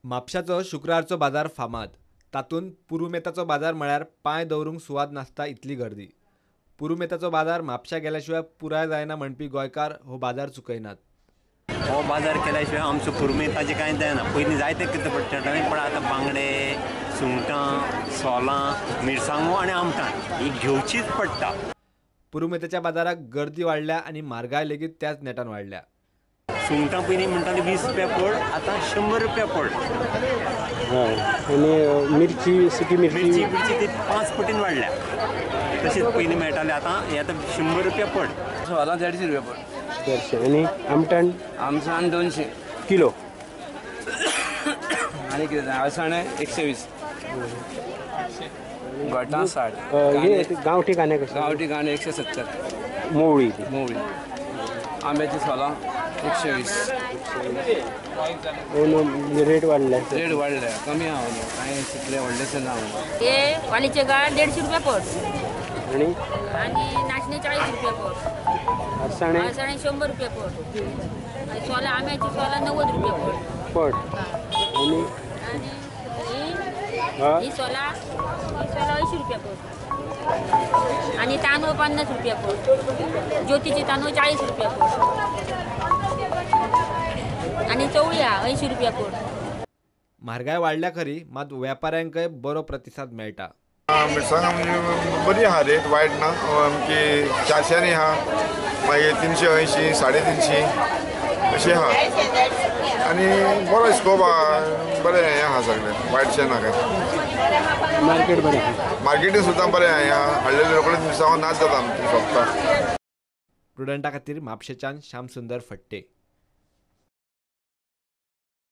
म्हापशाचो शुक्रारचो बाजार फामाद. तातूंत पुरुमेताचो बाजार म्हळ्यार पांय दवरूंक सुवात नासता इतली गर्दी. पुरुमेताचो बाजार म्हापशा गेल्या शिवाय पुराय जायना म्हणपी गोंयकार हो बाजार चुकयनात. हो बाजार केल्या शिवाय आमचो पुरुमेताचें कांय जायना. पयलीं जायते कितें पडटालें, पण आतां बांगडे, सुंगटां, सोलां, मिरसांगो आनी आमटाण ही घेवचीच पडटा. पुरुमेताच्या बाजाराक गर्दी वाडल्या आनी म्हारगाय लेगीत त्याच नेटान वाडल्या. सुंगटां पयलीं म्हणटालीं 20 रुपया पड, आतां 100 रुपया पड. आनी मिरची सुकी मिरची ती 5 पटीन वाडल्या. तशीच पयलीं मेळटाली, आतां हे 100 रुपया पड. सोलां 150 रुपया पड. 150. आनी आमटाण आमटाण 200 किलो. आनी कितें अळसाणे 120. गोटां 60. हे गांवठी कांदे कशे? गांवठी कांदे 170. मोवळी मोवळी. आंब्याची सोलां 120. रेट वाडल्या. रेट वाडल्या, कमी आहा न्हू, कांय तितले व्हडलेशे ना. हे वालीचे गाळ 150 रुपया पड. आनी नाचणे 40 रुपया पड. अळसाणे 100 रुपया पड. सोलां आंब्याची सोलां 90 रुपया पड. आनी ही सोलां 80 रुपया पड. आणि तांदूळ 50 रुपया पड. ज्योतीचे तांदूळ 40 रुपया पड. आणि चवळी 80 रुपया पड. म्हारगाय वाडल्या खरी, मात वेपाऱ्यांकय बरो प्रतिसाद मेळटा. मिरसांग बरी आहा, रेट वायट ना. आमची 400 आहा, मागीर 380, 350 अशी आहा. आनी बरो स्कोप आहा, बरें हें आहा सगळें, वायटशें ना काय. मार्केट बरें. मार्केटींग सुद्दां बरें आहा. हाडलेले रोखडेच मिरसांगो नाच जाता आमची सोंपता. प्रुडंटा खातीर म्हापशेच्यान श्याम सुंदर फडते.